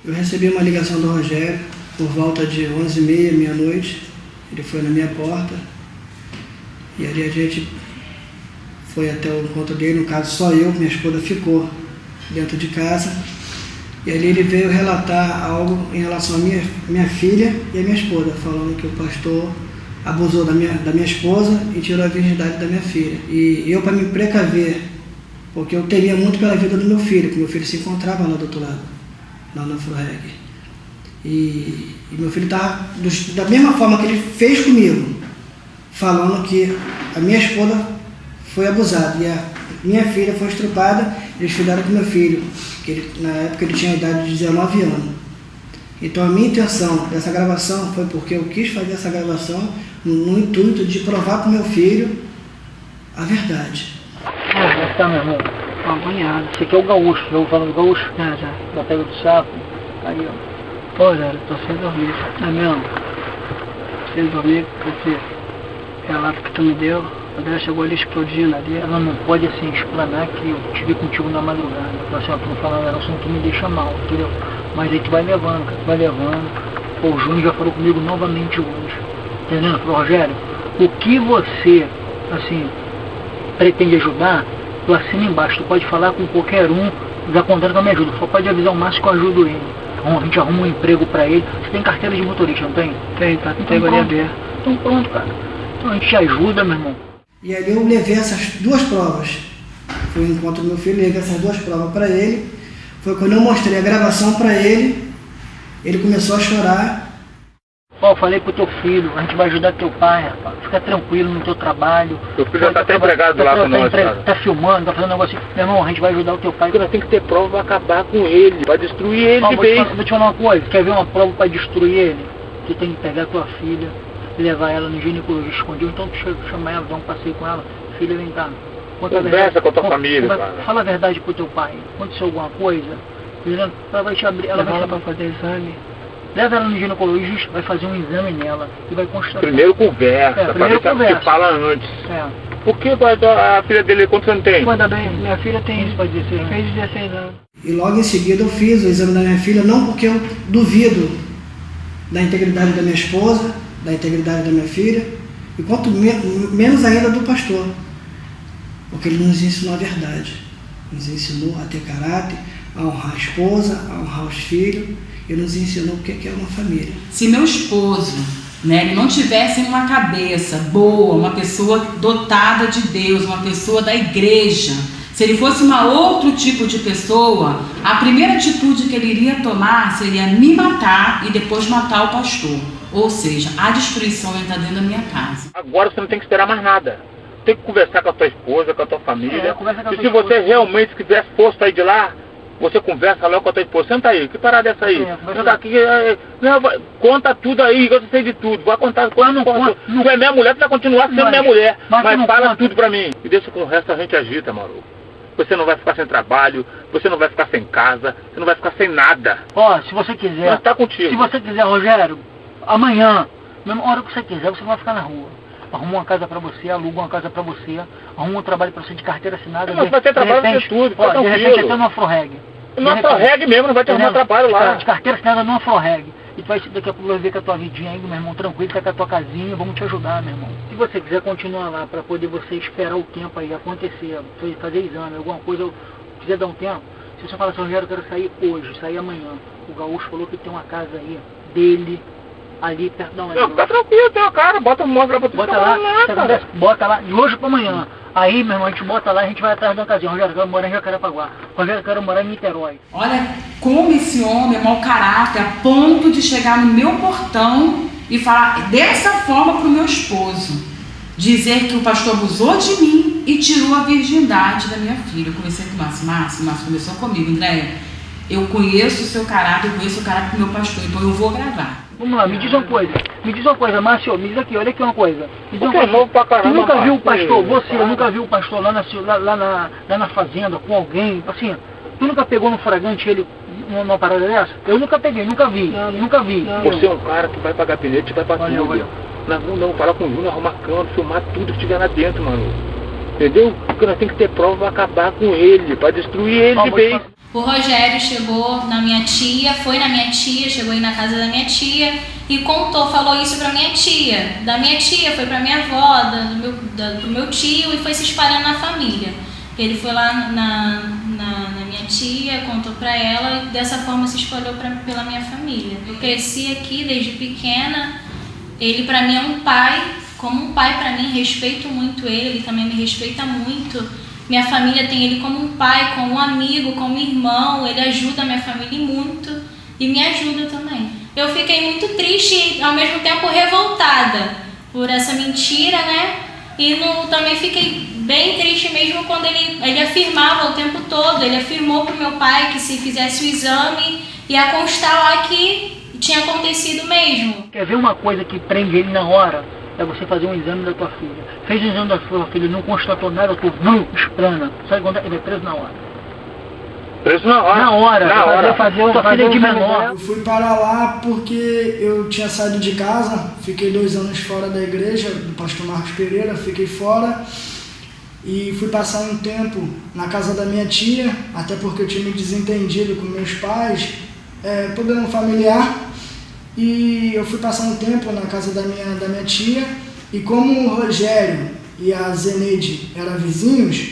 Eu recebi uma ligação do Rogério por volta de 11h30, meia-noite. Ele foi na minha porta e ali a gente foi até o encontro dele, no caso só eu, minha esposa ficou dentro de casa. E ali ele veio relatar algo em relação à minha filha e à minha esposa, falando que o pastor abusou da minha esposa e tirou a virgindade da minha filha. E eu, para me precaver, porque eu temia muito pela vida do meu filho, porque meu filho se encontrava lá do outro lado, lá na Froreg. E meu filho estava da mesma forma que ele fez comigo, falando que a minha esposa foi abusada e a minha filha foi estrupada. Eles fizeram com meu filho, que na época ele tinha a idade de 19 anos. Então a minha intenção dessa gravação foi porque eu quis fazer essa gravação no intuito de provar para o meu filho a verdade. Como é que tá, meu irmão? Agonhado. Esse aqui é o gaúcho, já ouviu falar do gaúcho? Já. Da pega do sapo. Aí, ó. Pô, Zé, tô sem dormir. É mesmo? Sem dormir porque o relato que tu me deu, a mulher chegou ali explodindo ali. Ela não pode, assim, explanar que eu estive contigo na madrugada. Ela assim, ó, tu não fala nada, senão tu me deixa mal, entendeu? Mas aí tu vai levando, cara, tu vai levando. Pô, o Júnior já falou comigo novamente hoje. Entendendo? Falou, Rogério, o que você, assim, pretende ajudar, tu assina embaixo, tu pode falar com qualquer um, já contrário que eu me ajudo, só pode avisar o Márcio que eu ajudo ele. Então, a gente arruma um emprego pra ele. Você tem carteira de motorista, não tem? Tem, tá? Então pronto, então pronto, cara. Então a gente te ajuda, meu irmão. E ali eu levei essas duas provas. Foi o encontro do meu filho, levei essas duas provas para ele. Foi quando eu mostrei a gravação para ele, ele começou a chorar. Ó, eu falei pro teu filho, a gente vai ajudar teu pai, rapaz. Fica tranquilo no teu trabalho. Teu filho já tá até empregado lá com nós, cara. Tá filmando, tá fazendo um negócio assim. Meu irmão, a gente vai ajudar o teu pai. Porque nós temos que ter prova pra acabar com ele, pra destruir ele de vez. Vou te falar uma coisa, quer ver uma prova pra destruir ele? Tu tem que pegar tua filha, levar ela no ginecologista escondido, então tu chama ela, dá um passeio com ela. Filha, vem cá. Conversa com a tua família, cara. Fala a verdade pro teu pai. Aconteceu alguma coisa, ela vai te abrir, ela vai te pra fazer exame. Leva ela no ginecologista, vai fazer um exame nela e vai constatar. Primeiro conversa, pra ver se você fala antes. Por que a filha dele, quantos anos tem? Ainda bem, minha filha tem isso, fez 16 anos. E logo em seguida eu fiz o exame da minha filha, não porque eu duvido da integridade da minha esposa, da integridade da minha filha, e quanto menos ainda do pastor. Porque ele nos ensinou a verdade. Nos ensinou a ter caráter, a honrar a esposa, a honrar os filhos, e nos ensinou o que é uma família. Se meu esposo, ele não tivesse uma cabeça boa, uma pessoa dotada de Deus, uma pessoa da igreja, se ele fosse outro tipo de pessoa, a primeira atitude que ele iria tomar seria me matar e depois matar o pastor. Ou seja, a destruição está dentro da minha casa. Agora você não tem que esperar mais nada. Tem que conversar com a tua esposa, com a tua família. E se você realmente tivesse força para ir de lá, você conversa logo com a tua esposa. Senta aí, que parada é essa aí? Senta aqui, conta tudo aí, eu sei de tudo. Vai contar, não é minha mulher, tu vai continuar sendo minha mulher. Mas fala tudo pra mim. E deixa que o resto a gente agita, maluco. Você não vai ficar sem trabalho, você não vai ficar sem casa, você não vai ficar sem nada. Ó, se você quiser. Nós tá contigo. Se você quiser, Rogério, amanhã, mesma hora que você quiser, você não vai ficar na rua. Arruma uma casa pra você, aluga uma casa pra você, arruma um trabalho pra você de carteira assinada. Não, vai ter trabalho pra tudo, ó, de repente até numa Froreg. Numa Froreg mesmo, não vai ter arrumar trabalho lá. De carteira assinada numa Froreg. E tu vai daqui a pouco vai ver com a tua vidinha aí, meu irmão, tranquilo, tá com a tua casinha, vamos te ajudar, meu irmão. Se você quiser continuar lá pra poder você esperar o tempo aí acontecer, fazer exame, alguma coisa, quiser dar um tempo, se você falar assim, Rogério, eu quero sair hoje, sair amanhã. O gaúcho falou que tem uma casa aí, dele, ali perto da onde? Não, fica tranquilo, tem uma cara, mostra pra tu. Bota lá, de hoje pra amanhã. Aí, meu irmão, a gente bota lá e a gente vai atrás da casinha. Rogério, eu quero morar em Jacarepaguá. Rogério, eu quero morar em Niterói. Olha como esse homem é mau caráter, a ponto de chegar no meu portão e falar dessa forma pro meu esposo. Dizer que o pastor abusou de mim e tirou a virgindade da minha filha. Eu conversei com o Márcio conversou comigo, Andréia. Eu conheço o seu caráter, eu conheço o caráter do meu pastor, então eu vou gravar. Vamos lá, me diz uma coisa, Márcio, me diz aqui, olha aqui uma coisa. Me diz uma coisa. Novo pra caramba, tu nunca viu o pastor, nunca viu o pastor lá na fazenda com alguém, assim, tu nunca pegou no flagrante ele numa parada dessa? Eu nunca peguei, nunca vi. Você é um cara que vai pra gabinete, vai pra tudo. Não, falar com o Júnior, arrumar câmera, filmar tudo que tiver lá dentro, mano. Entendeu? Porque nós temos que ter prova pra acabar com ele, pra destruir ele de vez. O Rogério chegou na minha tia, foi na minha tia, chegou aí na casa da minha tia e contou, falou isso pra minha tia. Da minha tia foi pra minha avó, do meu tio e foi se espalhando na família. Ele foi lá na minha tia, contou pra ela e dessa forma se espalhou pela minha família. Eu cresci aqui desde pequena, ele pra mim é um pai, como um pai pra mim, respeito muito ele também me respeita muito. Minha família tem ele como um pai, como um amigo, como irmão, ele ajuda a minha família muito e me ajuda também. Eu fiquei muito triste e ao mesmo tempo revoltada por essa mentira, né? E também fiquei bem triste mesmo quando ele afirmava o tempo todo, ele afirmou pro meu pai que se fizesse o exame ia constar lá que tinha acontecido mesmo. Quer ver uma coisa que prende ele na hora? É você fazer um exame da tua filha. Fez o exame da sua filha, não constatou nada, eu tô esprana. Sabe quando ele é preso na hora? Preso na hora? Na hora. Fazer tua filha de menor. Eu fui para lá porque eu tinha saído de casa, fiquei 2 anos fora da igreja, do pastor Marcos Pereira, fiquei fora. E fui passar um tempo na casa da minha tia, até porque eu tinha me desentendido com meus pais, problema familiar. E eu fui passar um tempo na casa da minha tia, e como o Rogério e a Zeneide eram vizinhos,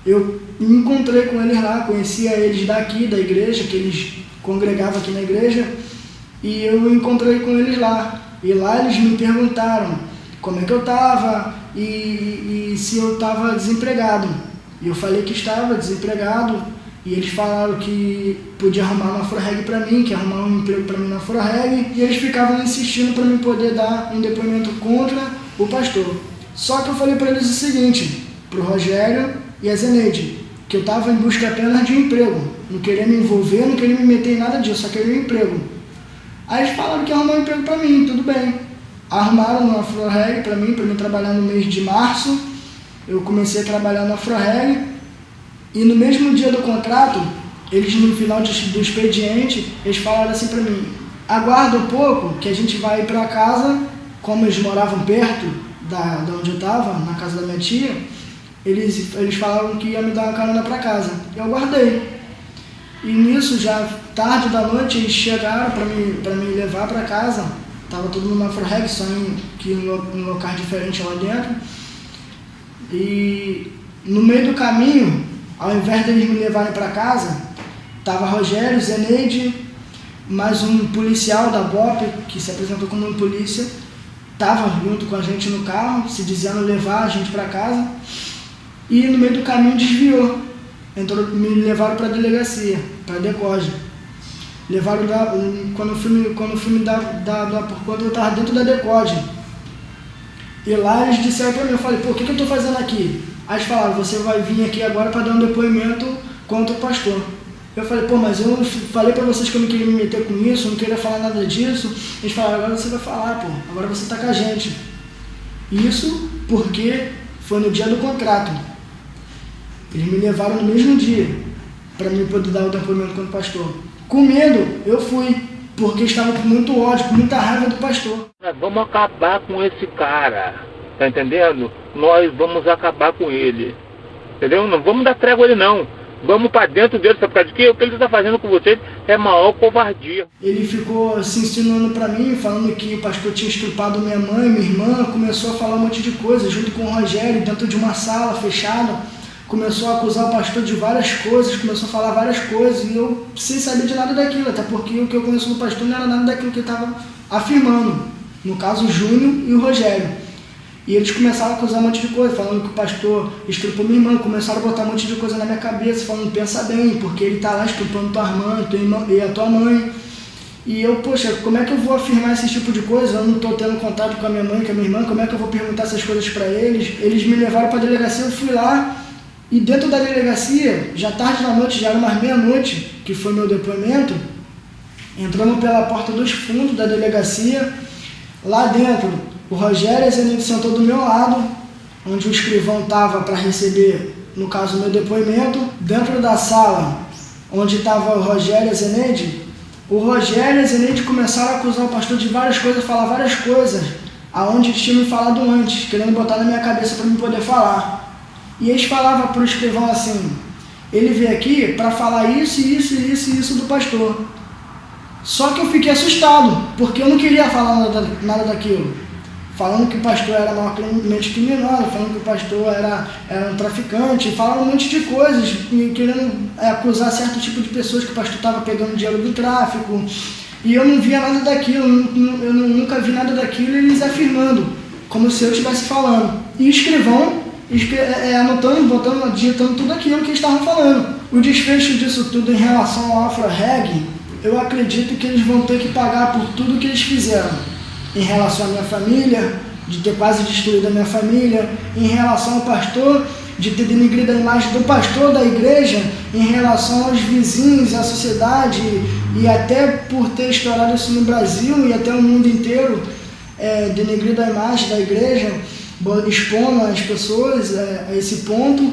eu me encontrei com eles lá, conhecia eles daqui, da igreja, que eles congregavam aqui na igreja, e eu encontrei com eles lá. E lá eles me perguntaram como é que eu estava e se eu estava desempregado. E eu falei que estava desempregado. E eles falaram que podia arrumar uma Afroreg para mim, que ia arrumar um emprego para mim na Afroreg, e eles ficavam insistindo para mim poder dar um depoimento contra o pastor. Só que eu falei para eles o seguinte, pro Rogério e a Zeneide, que eu estava em busca apenas de um emprego, não queria me envolver, não queria me meter em nada disso, só queria um emprego. Aí eles falaram que ia arrumar um emprego para mim, tudo bem. Arrumaram uma Afroreg para mim trabalhar no mês de março, eu comecei a trabalhar na Afroreg. E no mesmo dia do contrato, eles no final do expediente, eles falaram assim para mim, aguarda um pouco que a gente vai para casa, como eles moravam perto da onde eu estava, na casa da minha tia, eles falaram que ia me dar uma carona para casa. Eu aguardei. E nisso, já tarde da noite, eles chegaram para me levar para casa, estava todo mundo na Afroreg, só em locais diferentes lá dentro. E no meio do caminho, ao invés de eles me levarem para casa, estava Rogério, Zeneide, mais um policial da BOP, que se apresentou como um polícia, estava junto com a gente no carro, se dizendo levar a gente para casa, e no meio do caminho desviou. Me levaram para a delegacia, para a DECOG. Levaram quando eu fui me dar por conta, eu estava dentro da DECOG. E lá eles disseram para mim, eu falei, pô, o que eu estou fazendo aqui? Aí eles falaram, você vai vir aqui agora para dar um depoimento contra o pastor. Eu falei, pô, mas eu falei para vocês que eu não queria me meter com isso, eu não queria falar nada disso. Eles falaram, agora você vai falar, pô, agora você tá com a gente. Isso porque foi no dia do contrato. Eles me levaram no mesmo dia para mim poder dar o depoimento contra o pastor. Com medo, eu fui, porque estava com muito ódio, com muita raiva do pastor. Vamos acabar com esse cara. Tá entendendo? Nós vamos acabar com ele. Entendeu? Não vamos dar trégua a ele, não. Vamos para dentro dele, sabe por causa de quê? O que ele está fazendo com vocês é maior covardia. Ele ficou se insinuando para mim, falando que o pastor tinha estrupado minha mãe, minha irmã, começou a falar um monte de coisa, junto com o Rogério, dentro de uma sala fechada. Começou a acusar o pastor de várias coisas, começou a falar várias coisas, e eu sem saber de nada daquilo, até porque o que eu conheço do pastor não era nada daquilo que ele estava afirmando. No caso, o Júnior e o Rogério. E eles começaram a acusar um monte de coisa, falando que o pastor estrupou minha irmã, começaram a botar um monte de coisa na minha cabeça, falando, pensa bem, porque ele está lá estrupando tua irmã e a tua mãe. E eu, poxa, como é que eu vou afirmar esse tipo de coisa? Eu não estou tendo contato com a minha mãe, com a minha irmã, como é que eu vou perguntar essas coisas para eles? Eles me levaram para a delegacia, eu fui lá, e dentro da delegacia, já tarde da noite, já era umas meia-noite, que foi meu depoimento, entramos pela porta dos fundos da delegacia, lá dentro, o Rogério e a Zeneide sentou do meu lado, onde o escrivão estava para receber, no caso, o meu depoimento. Dentro da sala, onde estava o Rogério e a Zeneide, o Rogério e a Zeneide começaram a acusar o pastor de várias coisas, falar várias coisas, aonde eles tinham me falado antes, querendo botar na minha cabeça para me poder falar. E eles falavam para o escrivão assim, ele veio aqui para falar isso do pastor. Só que eu fiquei assustado, porque eu não queria falar nada daquilo. Falando que o pastor era mente criminosa, falando que o pastor era um traficante, falando um monte de coisas, querendo acusar certo tipo de pessoas que o pastor estava pegando dinheiro do tráfico. E eu não via nada daquilo, eu nunca vi nada daquilo, e eles afirmando, como se eu estivesse falando. E o escrivão anotando, digitando tudo aquilo que eles estavam falando. O desfecho disso tudo em relação ao Afro-Reg, eu acredito que eles vão ter que pagar por tudo que eles fizeram. Em relação à minha família, de ter quase destruído a minha família, em relação ao pastor, de ter denegrido a imagem do pastor da igreja, em relação aos vizinhos, à sociedade, e até por ter estourado isso no Brasil e até o mundo inteiro, denegrido a imagem da igreja, expondo as pessoas a esse ponto.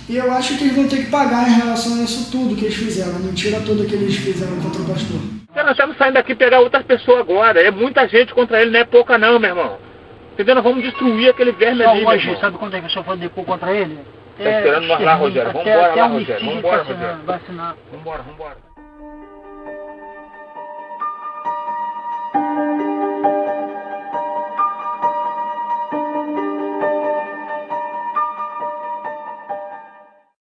E eu acho que eles vão ter que pagar em relação a isso tudo que eles fizeram, a mentira toda que eles fizeram contra o pastor. Nós estamos saindo daqui pegar outras pessoas agora. É muita gente contra ele, não é pouca não, meu irmão. Entendeu? Nós vamos destruir aquele verme ali, meu irmão. Sabe quanto é que o senhor foi depor contra ele? Tá esperando nós lá, Rogério. Vambora lá, Rogério. Vambora, Rogério. Rogério. Vambora.